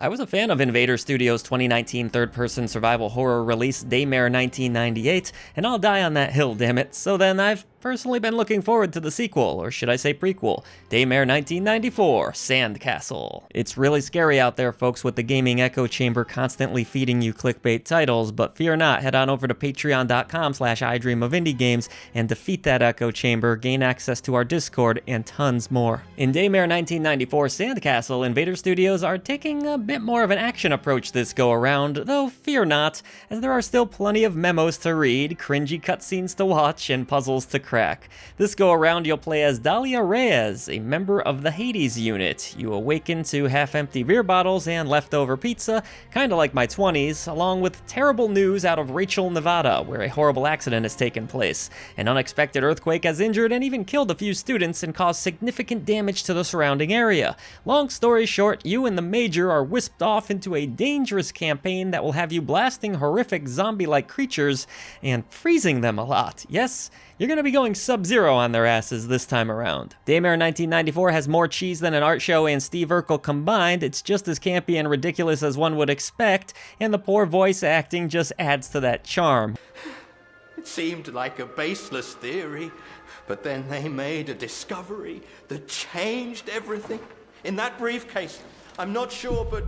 I was a fan of Invader Studios' 2019 third-person survival horror release Daymare 1998, and I'll die on that hill, damn it. So then I've personally been looking forward to the sequel, or should I say prequel, Daymare 1994, Sandcastle. It's really scary out there, folks, with the gaming echo chamber constantly feeding you clickbait titles, but fear not, head on over to patreon.com/idreamofindiegames and defeat that echo chamber, gain access to our Discord, and tons more. In Daymare 1994 Sandcastle, Invader Studios are taking a bit more of an action approach this go-around, though fear not, as there are still plenty of memos to read, cringy cutscenes to watch, and puzzles to crack. This go-around you'll play as Dalila Reyes, a member of the H.A.D.E.S unit. You awaken to half-empty beer bottles and leftover pizza, kinda like my 20s, along with terrible news out of Rachel, Nevada, where a horrible accident has taken place. An unexpected earthquake has injured and even killed a few students and caused significant damage to the surrounding area. Long story short, you and the Major are whisked off into a dangerous campaign that will have you blasting horrific zombie-like creatures and freezing them a lot. Yes, you're gonna be going Sub-Zero on their asses this time around. Daymare 1994 has more cheese than an art show and Steve Urkel combined. It's just as campy and ridiculous as one would expect, and the poor voice acting just adds to that charm. It seemed like a baseless theory, but then they made a discovery that changed everything. In that briefcase, I'm not sure, but...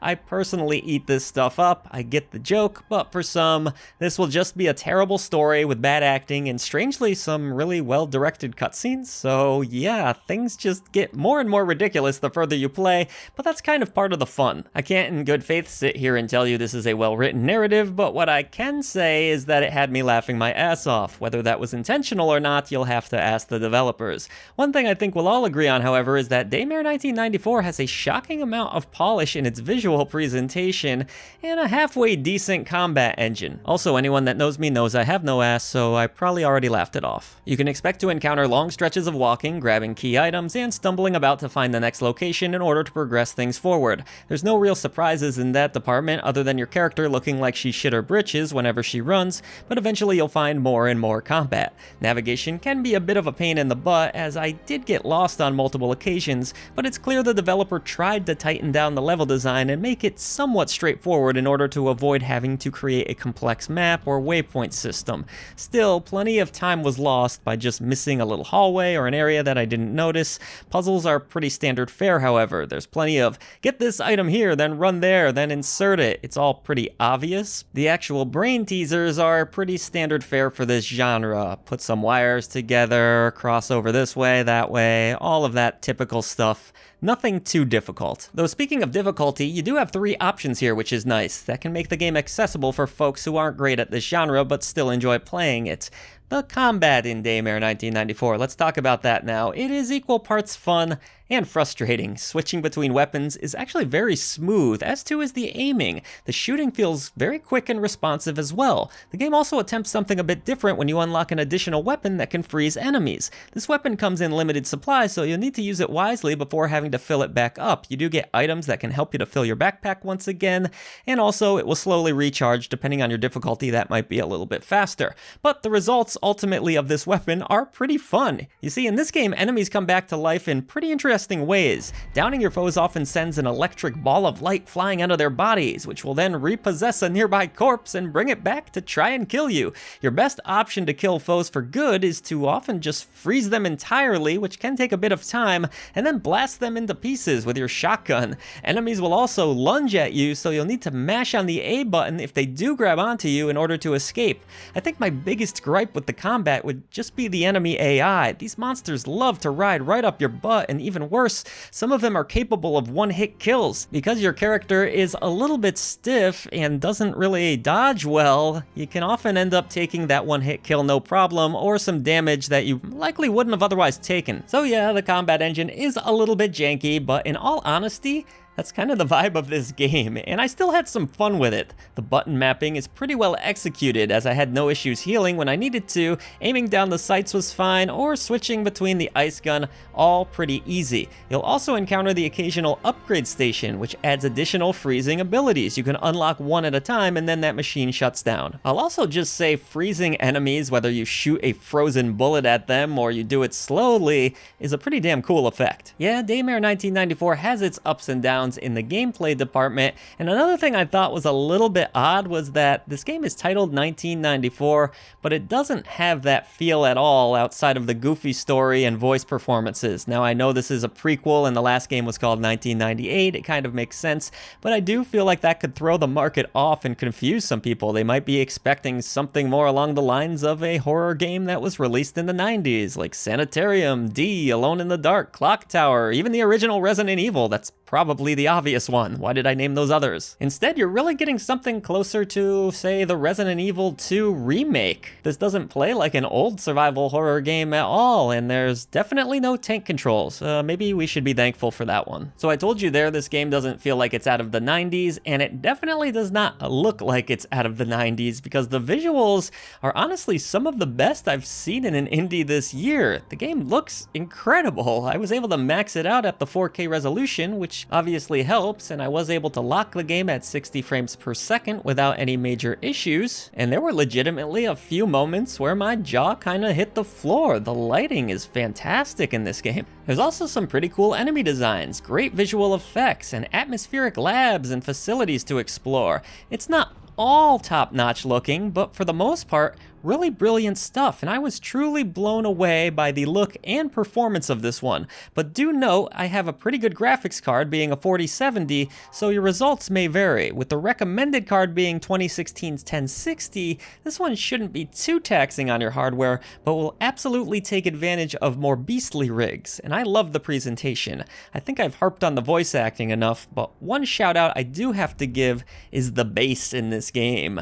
I personally eat this stuff up, I get the joke, but for some, this will just be a terrible story with bad acting and strangely some really well-directed cutscenes, so yeah, things just get more and more ridiculous the further you play, but that's kind of part of the fun. I can't in good faith sit here and tell you this is a well-written narrative, but what I can say is that it had me laughing my ass off. Whether that was intentional or not, you'll have to ask the developers. One thing I think we'll all agree on, however, is that Daymare 1994 has a shocking amount of polish in its visual presentation and a halfway decent combat engine. Also, anyone that knows me knows I have no ass, so I probably already laughed it off. You can expect to encounter long stretches of walking, grabbing key items, and stumbling about to find the next location in order to progress things forward. There's no real surprises in that department other than your character looking like she shit her britches whenever she runs, but eventually you'll find more and more combat. Navigation can be a bit of a pain in the butt, as I did get lost on multiple occasions, but it's clear the developer tried to tighten down the level design and make it somewhat straightforward in order to avoid having to create a complex map or waypoint system. Still, plenty of time was lost by just missing a little hallway or an area that I didn't notice. Puzzles are pretty standard fare, however. There's plenty of, get this item here, then run there, then insert it. It's all pretty obvious. The actual brain teasers are pretty standard fare for this genre. Put some wires together, cross over this way, that way, all of that typical stuff. Nothing too difficult. Though speaking of difficulty, you do have 3 options here, which is nice. That can make the game accessible for folks who aren't great at this genre but still enjoy playing it. The combat in Daymare 1994, let's talk about that now. It is equal parts fun and frustrating. Switching between weapons is actually very smooth, as too is the aiming. The shooting feels very quick and responsive as well. The game also attempts something a bit different when you unlock an additional weapon that can freeze enemies. This weapon comes in limited supply, so you'll need to use it wisely before having to fill it back up. You do get items that can help you to fill your backpack once again, and also it will slowly recharge. Depending on your difficulty, that might be a little bit faster. But the results ultimately of this weapon are pretty fun. You see, in this game, enemies come back to life in pretty interesting ways. Downing your foes often sends an electric ball of light flying out of their bodies, which will then repossess a nearby corpse and bring it back to try and kill you. Your best option to kill foes for good is to often just freeze them entirely, which can take a bit of time, and then blast them into pieces with your shotgun. Enemies will also lunge at you, so you'll need to mash on the A button if they do grab onto you in order to escape. I think my biggest gripe with the combat would just be the enemy AI. These monsters love to ride right up your butt, and even worse, some of them are capable of one-hit kills. Because your character is a little bit stiff and doesn't really dodge well, you can often end up taking that one-hit kill no problem, or some damage that you likely wouldn't have otherwise taken. So yeah, the combat engine is a little bit janky, but in all honesty, That's kind of the vibe of this game, and I still had some fun with it. The button mapping is pretty well executed, as I had no issues healing when I needed to, aiming down the sights was fine, or switching between the ice gun, all pretty easy. You'll also encounter the occasional upgrade station, which adds additional freezing abilities. You can unlock one at a time, and then that machine shuts down. I'll also just say freezing enemies, whether you shoot a frozen bullet at them or you do it slowly, is a pretty damn cool effect. Yeah, Daymare 1994 has its ups and downs in the gameplay department, and another thing I thought was a little bit odd was that this game is titled 1994, but it doesn't have that feel at all outside of the goofy story and voice performances. Now I know this is a prequel and the last game was called 1998, it kind of makes sense, but I do feel like that could throw the market off and confuse some people. They might be expecting something more along the lines of a horror game that was released in the 90s, like Sanitarium, D, Alone in the Dark, Clock Tower, even the original Resident Evil. That's probably the obvious one. Why did I name those others? Instead, you're really getting something closer to, say, the Resident Evil 2 remake. This doesn't play like an old survival horror game at all, and there's definitely no tank controls. Maybe we should be thankful for that one. So I told you there, this game doesn't feel like it's out of the 90s, and it definitely does not look like it's out of the 90s, because the visuals are honestly some of the best I've seen in an indie this year. The game looks incredible. I was able to max it out at the 4K resolution, which obviously helps, and I was able to lock the game at 60 frames per second without any major issues, and there were legitimately a few moments where my jaw kinda hit the floor. The lighting is fantastic in this game. There's also some pretty cool enemy designs, great visual effects, and atmospheric labs and facilities to explore. It's not all top-notch looking, but for the most part, really brilliant stuff, and I was truly blown away by the look and performance of this one. But do note, I have a pretty good graphics card being a 4070, so your results may vary. With the recommended card being 2016's 1060, this one shouldn't be too taxing on your hardware, but will absolutely take advantage of more beastly rigs, and I love the presentation. I think I've harped on the voice acting enough, but one shout out I do have to give is the bass in this game.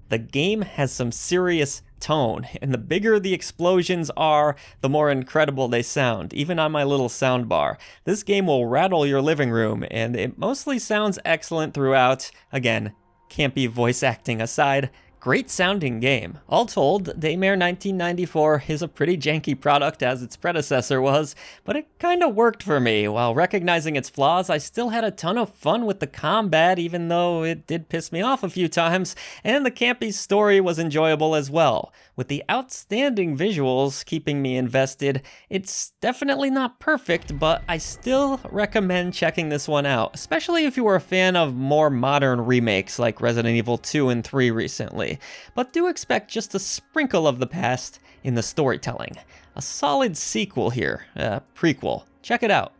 The game has some serious tone, and the bigger the explosions are, the more incredible they sound, even on my little soundbar. This game will rattle your living room, and it mostly sounds excellent throughout. Again, campy voice acting aside, great sounding game. All told, Daymare 1994 is a pretty janky product as its predecessor was, but it kinda worked for me. While recognizing its flaws, I still had a ton of fun with the combat, even though it did piss me off a few times, and the campy story was enjoyable as well. With the outstanding visuals keeping me invested, it's definitely not perfect, but I still recommend checking this one out, especially if you were a fan of more modern remakes like Resident Evil 2 and 3 recently. But do expect just a sprinkle of the past in the storytelling. A solid sequel here, prequel. Check it out.